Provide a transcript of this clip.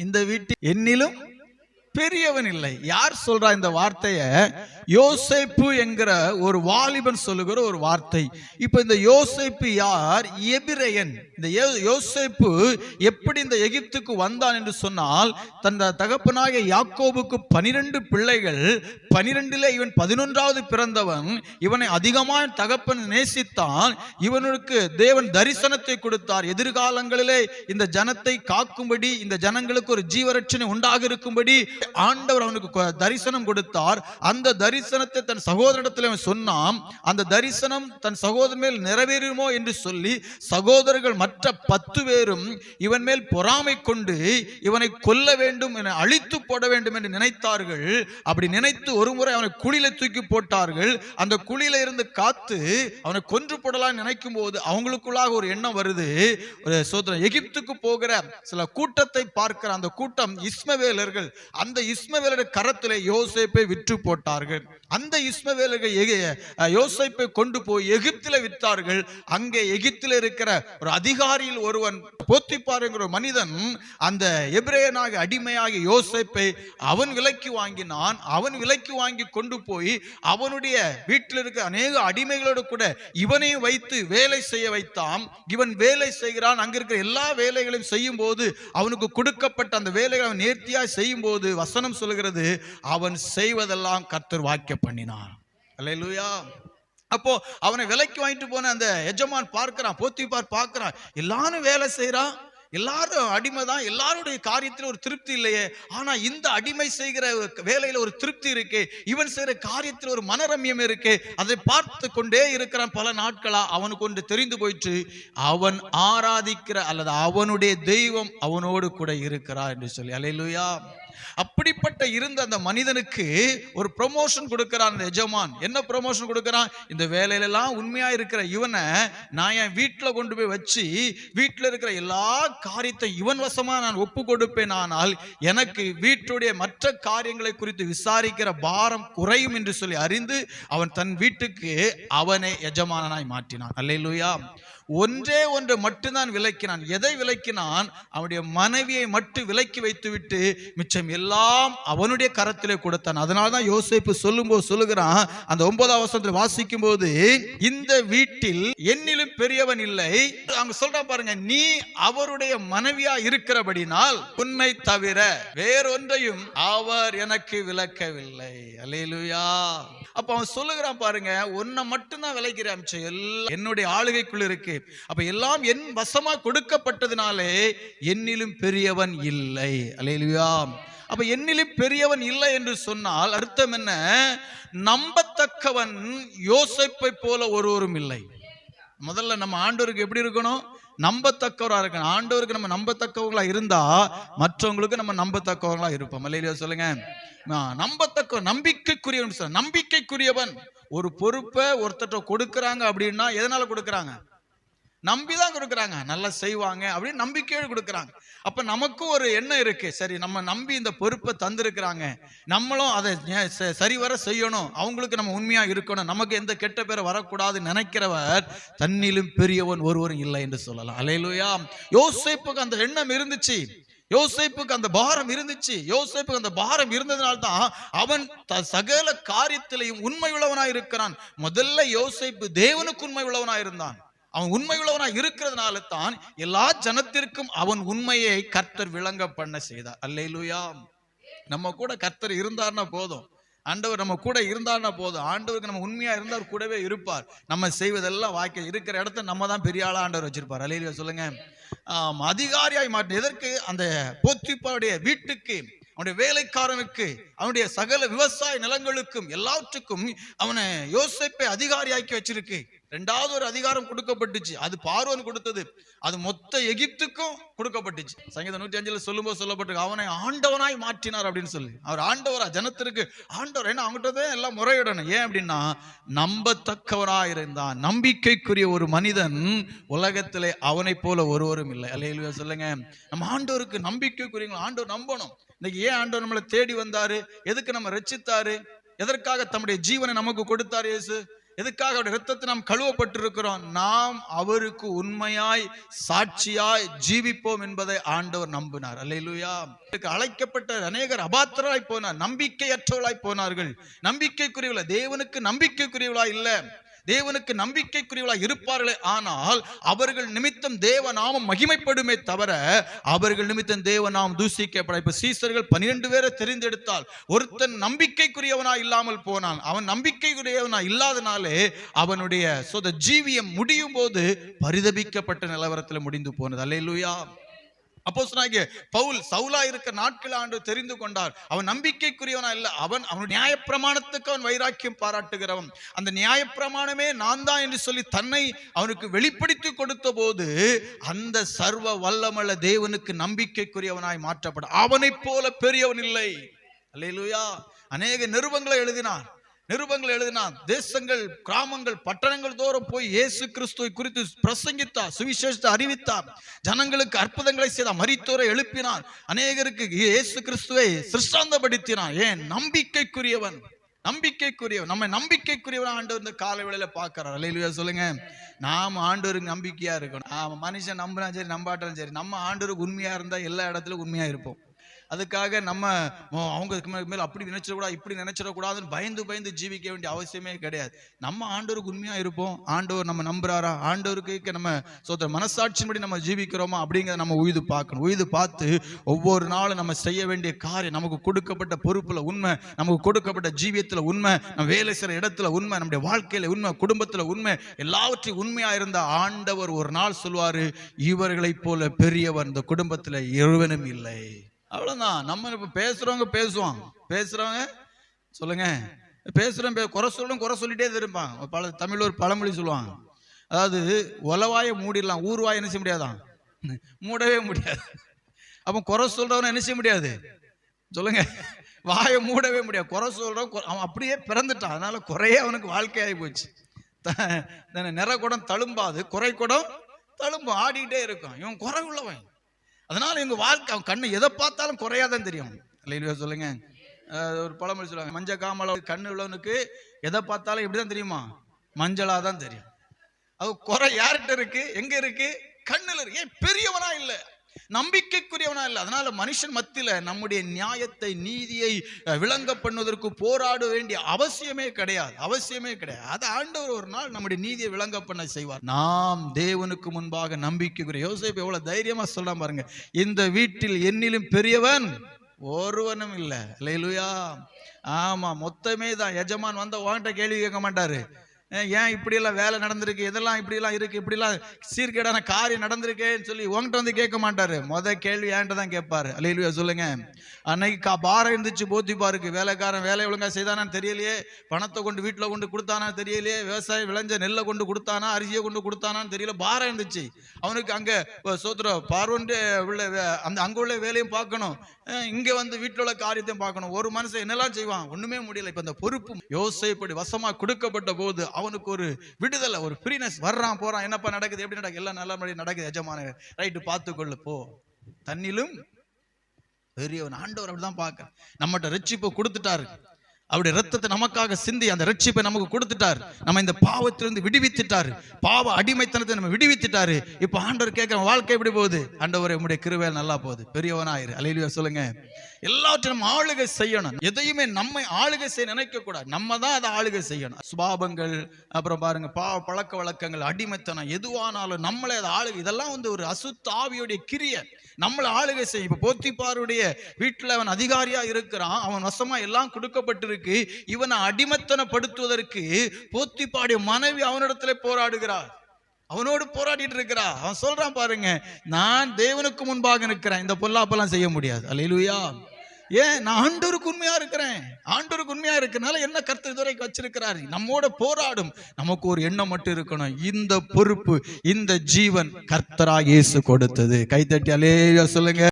இந்த வீட்டில் என்னிலும் பெரியவன் இல்லை. யார் சொல்றா இந்த வார்த்தைய? யோசேப்பு என்கிற ஒரு வாலிபன் சொல்லுகிற ஒரு வார்த்தை. இப்ப இந்த யோசேப்பு யார்? எபிரேயன். இந்த யோசேப்பு எப்படி இந்த எகிப்துக்கு வந்தான் என்று சொன்னால், தன் தகப்பனாகிய யாக்கோபுக்கு 12 பிள்ளைகள், 12லே இவன் 11வது பிறந்தவன். இவனை அதிகமாக தகப்பன் நேசித்தான். இவனுக்கு தேவன் தரிசனத்தை கொடுத்தார். எதிர்காலங்களிலே இந்த ஜனத்தை காக்கும்படி, இந்த ஜனங்களுக்கு ஒரு ஜீவரட்சணை உண்டாக இருக்கும்படி ஆண்டவர் அவனுக்கு தரிசனம் கொடுத்தார். அந்த தரிசனத்தை தன் சகோதரனிடத்தில் சொன்னான். அந்த தரிசனம் தன் சகோதரன் மேல் நிறைவேறுமோ என்று சொல்லி சகோதரர்கள் மற்ற 10 பேரும் இவன் மேல் பொறாமை கொண்டு இவனை கொல்ல வேண்டும் என, அழித்து போட வேண்டும் என்று நினைத்தார்கள். அப்படி நினைத்து ஒரு முறை அவனை குழியில தூக்கி போட்டார்கள். அந்த குழியில இருந்து காத்து அவனை கொன்று போடலாம் நினைக்கும் போது அவங்களுக்குள்ளாக ஒரு எண்ணம் வருது. எகிப்துக்கு போகிற சில கூட்டத்தை பார்க்கிற அந்த கூட்டம் இஸ்மவேலர்கள். அந்த இஸ்மவேலருடைய கரத்திலே யோசேப்பை விற்று போட்டார்கள். அந்த இஸ்மவேலர்கள் யோசேப்பை கொண்டு போய் எகிப்திலே விற்றார்கள். அங்கே எகிப்தில் இருக்கிற ஒரு அதிகாரியில் ஒருவன், போத்திபார் என்கிற ஒரு மனிதன், அந்த எபிரேயனாக அடிமையாகி யோசேப்பை அவன் விலைக்கு வாங்கினான். அவன் விலைக்கு வாங்கி கொண்டு போய் அவனுடைய வீட்டில் இருக்க அநேக அடிமைகளோடு கூட இவனையும் வைத்து வேலை செய்ய வைத்தான். இவன் வேலை செய்கிறான். அங்க இருக்கிற எல்லா வேலைகளையும் செய்யும் போது அவனுக்கு கொடுக்கப்பட்ட அந்த வேலைகளை அவன் நேர்த்தியாக செய்யும் போது வசனம் சொல்கிறது, அவன் செய்வதெல்லாம் கர்த்தர் வாக்கிய பண்ணினார். அல்லேலூயா. அப்போ அவனை விலைக்கு வாங்கிட்டு போன அந்த எஜமான் பார்க்கிறான், போத்திபார் பார்க்கிறான், எல்லாரும் வேலை செய்யறான், எல்லாரும் அடிமை தான், எல்லாருடைய காரியத்தில் ஒரு திருப்தி இல்லையே. ஆனா இந்த அடிமை செய்கிற வேலையில ஒரு திருப்தி இருக்கு, இவன் செய்கிற காரியத்தில் ஒரு மனரம்யம் இருக்கு. அதை பார்த்து கொண்டே இருக்கிறான் பல நாட்களா. அவனுக்கு ஒன்று தெரிந்து போயிட்டு, அவன் ஆராதிக்கிற அல்லது அவனுடைய தெய்வம் அவனோடு கூட இருக்கிறார் என்று சொல்லி. அல்லேலூயா. அப்படிப்பட்ட இருந்த அந்த மனிதனுக்கு ஒரு ப்ரமோஷன் கொடுக்கிறான் அந்த எஜமான். என்ன ப்ரமோஷன் கொடுக்கிறான்? இந்த வேலையிலெல்லாம் உண்மையா இருக்கிற இவனை நான் என் வீட்டில் கொண்டு போய் வச்சு வீட்டில் இருக்கிற எல்லா காரியத்தை இவன் வசமா நான் ஒப்பு கொடுப்பேன். ஆனால் எனக்கு வீட்டுடைய மற்ற காரியங்களை குறித்து விசாரிக்கிற பாரம் குறையும் என்று சொல்லி அறிந்து அவன் தன் வீட்டுக்கு அவனை எஜமானனாய் மாற்றினான். அல்லேலூயா. ஒன்றே ஒன்று மட்டும்தான் விலக்கினான். எதை விலக்கினான்? அவனுடைய மனைவியை மட்டும் விலக்கி வைத்து விட்டு மிச்சம் எல்லாம் அவனுடைய கரத்திலே கொடுத்தான். அதனால்தான் யோசேப்பு சொல்லுகிறான், அந்த 9ஆம் வசனத்தில் வாசிக்கும் போது, இந்த வீட்டில் என்னிலும் பெரியவன் இல்லை. அவங்க சொல்றான் பாருங்க, நீ அவருடைய மனைவியா இருக்கிறபடினால் உன்னை தவிர வேறொன்றையும் அவர் எனக்கு விலக்கவில்லை. அல்லேலூயா. அப்ப அவன் சொல்லுகிறான் பாருங்க, உன்னை மட்டும்தான் விலைக்கிறேன், எல்லாம் என்னுடைய ஆளுகைக்குள் இருக்கு. அப்ப எல்லாம் என் வசமா கொடுக்கப்பட்டதினாலே என்னிலும் பெரியவன் இல்லை. அல்லேலூயா. அப்ப என்னிலும் பெரியவன் இல்லை என்று சொன்னால் அர்த்தம் என்ன? நம்பத்தக்கவன் யோசேப்பை போல ஒருவரும் இல்லை. முதல்ல நம்ம ஆண்டவருக்கு எப்படி இருக்கணும்? நம்பத்தக்கவரா இருக்கணும். ஆண்டவருக்கு நம்ம நம்பத்தக்கவங்களா இருந்தா மற்றவங்களுக்கு நம்ம நம்பத்தக்கவங்களா இருப்போம். அல்லேலூயா சொல்லுங்க. நம்பத்தக்க, நம்பிக்கைக்குரியவன். நம்பிக்கைக்குரியவன். ஒரு பொறுப்பை ஒருத்தட்ட கொடுக்கறாங்க அப்படின்னா எதனால கொடுக்கறாங்க? நம்பிதான் கொடுக்கறாங்க, நல்லா செய்வாங்க அப்படின்னு நம்பிக்கையோடு கொடுக்கறாங்க. அப்ப நமக்கும் ஒரு எண்ணம் இருக்கு, சரி நம்ம நம்பி இந்த பொறுப்பை தந்திருக்கிறாங்க, நம்மளும் அதை சரிவர செய்யணும், அவங்களுக்கு நம்ம உண்மையா இருக்கணும், நமக்கு எந்த கெட்ட பேரை வரக்கூடாது நினைக்கிறவர் தன்னிலும் பெரியவன் ஒருவரும் இல்லை என்று சொல்லலாம். அல்லேலூயா. யோசேப்புக்கு அந்த எண்ணம் இருந்துச்சு, யோசேப்புக்கு அந்த பாரம் இருந்துச்சு. யோசேப்புக்கு அந்த பாரம் இருந்ததுனால்தான் அவன் சகல காரியத்திலையும் உண்மை உள்ளவனாய் இருக்கிறான். முதல்ல யோசேப்பு தேவனுக்கு உண்மை உள்ளவனாய் இருந்தான். அவன் உண்மை உள்ளவனாய் இருக்கிறதுனால தான் எல்லா ஜனத்திற்கும் அவன் உண்மையை கர்த்தர் விளங்க பண்ண செய்தார். அல்லேலூயா. நம்ம கூட கர்த்தர் இருந்தார்னா போதும், ஆண்டவர் நம்ம கூட இருந்தார்னா போதும். ஆண்டவருக்கு நம்ம உண்மையா இருந்தார், கூடவே இருப்பார். நம்ம செய்வதெல்லாம் வாய்க்க இருக்கிற இடத்த நம்ம தான் பெரிய ஆளா ஆண்டவர் வச்சிருப்பார். அல்லேலூயா சொல்லுங்க. அதிகாரியாய் மாற்ற எதற்கு? அந்த போத்திபாருடைய வீட்டுக்கு, அவனுடைய வேலைக்காரனுக்கு, அவனுடைய சகல விவசாய நிலங்களுக்கும் எல்லாவற்றுக்கும் அவனை யோசேப்பை அதிகாரியாக்கி வச்சிருக்கு. 2வது ஒரு அதிகாரம் கொடுக்கப்பட்டுச்சு, அது பார்வோன் கொடுத்தது, அது மொத்த எகிப்துக்கும் கொடுக்கப்பட்டுச்சு. சங்கீதம் 105 சொல்லும்போது சொல்லப்பட்டிருக்கு, அவனை ஆண்டவனாய் மாற்றினார் அப்படின்னு சொல்லி. அவர் ஆண்டவரா, ஜனத்திற்கு ஆண்டவர். ஏன்னா அவங்ககிட்ட எல்லாம் முறையிடணும். ஏன் அப்படின்னா நம்பத்தக்கவராய் இருந்தான். நம்பிக்கைக்குரிய ஒரு மனிதன் உலகத்திலே அவனை போல ஒருவரும் இல்லை. அல்லேலூயா சொல்லுங்க. நம்ம ஆண்டவருக்கு நம்பிக்கைக்குரிய ஆண்டவர் நம்பணும். இன்னைக்கு ஏன் ஆண்டவர் நம்மளை தேடி வந்தாரு? எதுக்கு நம்ம ரட்சித்தாரு? எதற்காக தம்முடைய ஜீவனை நமக்கு கொடுத்தாரு இயேசு? எதுக்காக அவருடைய இரத்தத்தை நாம் கழுவப்பட்டிருக்கிறோம்? நாம் அவருக்கு உண்மையாய் சாட்சியாய் ஜீவிப்போம் என்பதை ஆண்டவர் நம்பினார். அல்லேலூயா. அழைக்கப்பட்ட அநேகர் அபாத்திரராய் போனார், நம்பிக்கையற்றவர்களாய் போனார்கள். நம்பிக்கைக்குரியவளா, தேவனுக்கு நம்பிக்கைக்குரியவளா இல்ல, தேவனுக்கு நம்பிக்கைக்குரியவர்களாக இருப்பார்களே, ஆனால் அவர்கள் நிமித்தம் தேவ நாமம் மகிமைப்படுமே தவிர அவர்கள் நிமித்தம் தேவ நாமம் தூசிக்கப்பட. இப்ப சீசர்கள் 12 பேரை தெரிந்தெடுத்தால் ஒருத்தன் நம்பிக்கைக்குரியவனா இல்லாமல் போனான். அவன் நம்பிக்கைக்குரியவனா இல்லாதனாலே அவனுடைய சொந்த ஜீவியம் முடியும் போது பரிதபிக்கப்பட்ட நிலவரத்தில் முடிந்து போனது. அல்லேலூயா. அப்போஸ்தலனாகிய பவுல் சவுலா இருக்க நாட்கள் ஆண்டு தெரிந்து கொண்டார். அவன் நம்பிக்கைக்குரியவனா இல்ல, அவன் நியாயப்பிரமாணத்துக்கு அவன் வைராக்கியம் பாராட்டுகிறவன். அந்த நியாயப்பிரமாணமே நான் தான் என்று சொல்லி தன்னை அவனுக்கு வெளிப்படுத்தி கொடுத்த போது அந்த சர்வ வல்லமல்ல தேவனுக்கு நம்பிக்கைக்குரியவனாய் மாற்றப்பட. அவனை போல பெரியவன் இல்லை. அல்லேலூயா. அநேக நிருபங்களை எழுதினான். தேசங்கள், கிராமங்கள், பட்டணங்கள் தோறும் போய் இயேசு கிறிஸ்துவை குறித்து பிரசங்கித்தார், சுவிசேஷத்தை அறிவித்தார், ஜனங்களுக்கு அற்புதங்களை செய்தார், மரித்தோரை எழுப்பினார், அநேகருக்கு இயேசு கிறிஸ்துவை சிருஷ்டாந்தப்படுத்தினார். ஏன்? நம்பிக்கைக்குரியவன். நம்ம நம்பிக்கைக்குரியவன் ஆண்டவர் காலை வேளையில பார்க்கிறார். அல்லேலூயா சொல்லுங்க. நாம ஆண்டவருக்கு நம்பிக்கையா இருக்கணும். மனுஷன் நம்பினா சரி, நம்பாட்டாலும் சரி, நம்ம ஆண்டவருக்கு உண்மையா இருந்தா எல்லா இடத்துலயும் உண்மையா இருப்போம். அதுக்காக நம்ம அவங்க மேல அப்படி நினைச்சிடக்கூடாது, இப்படி நினைச்சிடக்கூடாதுன்னு பயந்து ஜீவிக்க வேண்டிய அவசியமே கிடையாது. நம்ம ஆண்டவருக்கு உண்மையா இருப்போம். ஆண்டவர் நம்ம நம்புறாரா, ஆண்டவருக்கு நம்ம மனசாட்சியின்படி நம்ம ஜீவிக்கிறோமா அப்படிங்கிறத நம்ம உய்து பார்க்கணும். உய்து பார்த்து ஒவ்வொரு நாளும் நம்ம செய்ய வேண்டிய காரியம், நமக்கு கொடுக்கப்பட்ட பொறுப்புல உண்மை, நமக்கு கொடுக்கப்பட்ட ஜீவியத்துல உண்மை, நம்ம வேலை செய்யற இடத்துல உண்மை, நம்முடைய வாழ்க்கையில உண்மை, குடும்பத்துல உண்மை, எல்லாவற்றையும் உண்மையா இருந்த ஆண்டவர் ஒரு நாள் சொல்வாரு, இவர்களை போல பெரியவர் இந்த குடும்பத்துல எவனும் இல்லை. அவ்வளவுதான். நம்ம இப்ப பேசுறவங்க சொல்லுங்க, குறை சொல்லிட்டே இருப்பாங்க. தமிழ் ஒரு பழமொழி சொல்லுவாங்க, அதாவது உலவாய மூடிடலாம், ஊர்வாய என்ன செய்ய முடியாதான், மூடவே முடியாது. அப்ப குறை சொல்றவன என்ன செய்ய முடியாது சொல்லுங்க, வாயை மூடவே முடியாது. குறை சொல்றவன் அவன் அப்படியே பிறந்துட்டான், அதனால குறையே அவனுக்கு வாழ்க்கையாகி போச்சு. நிற குடம் தழும்பாது, குறை குடம் தழும்பும், ஆடிக்கிட்டே இருக்கும். இவன் குறை உள்ளவன், அதனால எங்க வாழ்க்கை அவன் கண்ணு எதை பார்த்தாலும் குறையாதான் தெரியும். இல்லையா சொல்லுங்க. ஒரு பழமொழி சொல்லுவாங்க, மஞ்சள் காமல கண்ணு உள்ளவனுக்கு எதை பார்த்தாலும் எப்படிதான் தெரியுமா, மஞ்சளாதான் தெரியும். அது குறை யார்கிட்ட இருக்கு, எங்க இருக்கு, கண்ணுல இருக்கு. ஏன்? பெரியவனா இல்ல, நம்பிக்கைக்குரியவனா இல்ல. அதனால மனுஷன் மத்தியில நம்முடைய நியாயத்தை, நீதியை விளங்க பண்ணுவதற்கு போராட வேண்டிய அவசியமே கிடையாது. அது ஆண்டவர் ஒரு நாள் நம்முடைய நீதியை விளங்க பண்ண செய்வார். நாம் தேவனுக்கு முன்பாக நம்பிக்கைக்குரிய. யோசேப்பு எவ்வளவு தைரியமா சொல்றான் பாருங்க, இந்த வீட்டில் என்னிலும் பெரியவன் ஒருவனும் இல்ல. அல்லேலூயா. ஆமா, மொத்தமே தான். எஜமான் வந்த உன்கிட்ட கேள்வி கேட்க மாட்டாரு, ஏன் இப்படி எல்லாம் வேலை நடந்திருக்கு, இதெல்லாம் இப்படி எல்லாம் இருக்கு, இப்படி எல்லாம் சீர்கேடான காரியம் நடந்திருக்கேன்னு சொல்லி உங்ககிட்ட வந்து கேட்க மாட்டாரு. கேள்வி ஏன்ட்டு தான் கேட்பாரு. அல்லேலூயா சொல்லுங்க. அன்னைக்கு பாரம் இருந்துச்சு போத்திபாருக்கு, வேலைக்காரன் வேலை ஒழுங்கா செய்தானான்னு தெரியலையே, பணத்தை கொண்டு வீட்டில் கொண்டு கொடுத்தானா தெரியலையே, விவசாயம் விளைஞ்ச நெல்லை கொண்டு கொடுத்தானா, அரிசியை கொண்டு கொடுத்தானான்னு தெரியல, பாரம் இருந்துச்சு அவனுக்கு. அங்க பார்வன் அங்க உள்ள வேலையும் பார்க்கணும், இங்க வந்து வீட்டில் உள்ள காரியத்தையும் பார்க்கணும். ஒரு மனுஷன் என்னெல்லாம் செய்வான், ஒண்ணுமே முடியல. இப்ப இந்த பொறுப்பு யோசேப்பு வசமா கொடுக்கப்பட்ட போது அவனுக்கு ஒரு விடுதலை, ஒரு ஃப்ரீனஸ். வர்றான் போறான், என்னப்பா நடக்குது, எப்படி நடக்குது, எல்லாம் நல்ல நடக்குது, எஜமான ரைட்டு பார்த்துக்கொள்ளு போ. தன்னிலும் பெரியவன் ஆண்டவர் அப்படிதான் பார்க்க. நம்மகிட்ட ரட்சிப்பை கொடுத்துட்டாரு, அவருடைய ரத்தத்தை நமக்காக சிந்தி அந்த ரட்சிப்பை நமக்கு கொடுத்துட்டாரு. நம்ம இந்த பாவத்திலிருந்து விடுவித்துட்டாரு, பாவ அடிமைத்தனத்தை நம்ம விடுவித்துட்டாரு. இப்ப ஆண்டவர் கேட்கிற வாழ்க்கை எப்படி போகுது, ஆண்டவர் உங்களுடைய கிருபை நல்லா போகுது, பெரியவனாயிரு. அல்லேலூயா சொல்லுங்க. எல்லாவற்றையும் நம்ம ஆளுகை செய்யணும். எதையுமே நம்மை ஆளுகை செய்ய நினைக்க கூடாது, நம்ம தான் அதை ஆளுகை செய்யணும். சுபாவங்கள், அப்புறம் பாருங்க பாவ பழக்க வழக்கங்கள், அடிமைத்தனம், எதுவானாலும் நம்மளே அதை ஆளுகை. இதெல்லாம் வந்து ஒரு அசுத்த ஆவியுடைய கிரியை, நம்மளை ஆளுகை செய்யும். இப்ப போத்திபாருடைய வீட்டுல அவன் அதிகாரியா இருக்கிறான், அவன் வசமா எல்லாம் கொடுக்கப்பட்டிருக்கு. இவனை அடிமைத்தனப்படுத்துவதற்கு போத்திபாருடைய மனைவி அவனிடத்துல போராடுகிறார், அவனோடு போராடிட்டு இருக்கிறா. அவன் சொல்றான் பாருங்க, நான் தேவனுக்கு முன்பாக நிற்கிறேன், இந்த பொல்லாப்பெல்லாம் செய்ய முடியாது. அல்லேலூயா. ஏன்? நான் ஆண்டவருக்கு உண்மையா இருக்கிறேன். ஆண்டவருக்கு உண்மையா இருக்கிறனால என்ன கர்த்தர் இதுவரைக்கும் வச்சிருக்கிறாரு, நம்மோட போராடும். நமக்கு ஒரு எண்ணம் மட்டும் இருக்கணும், இந்த பொறுப்பு, இந்த ஜீவன் கர்த்தராகிய இயேசு கொடுத்தது. கைத்தட்டி அல்லேலூயா சொல்லுங்க.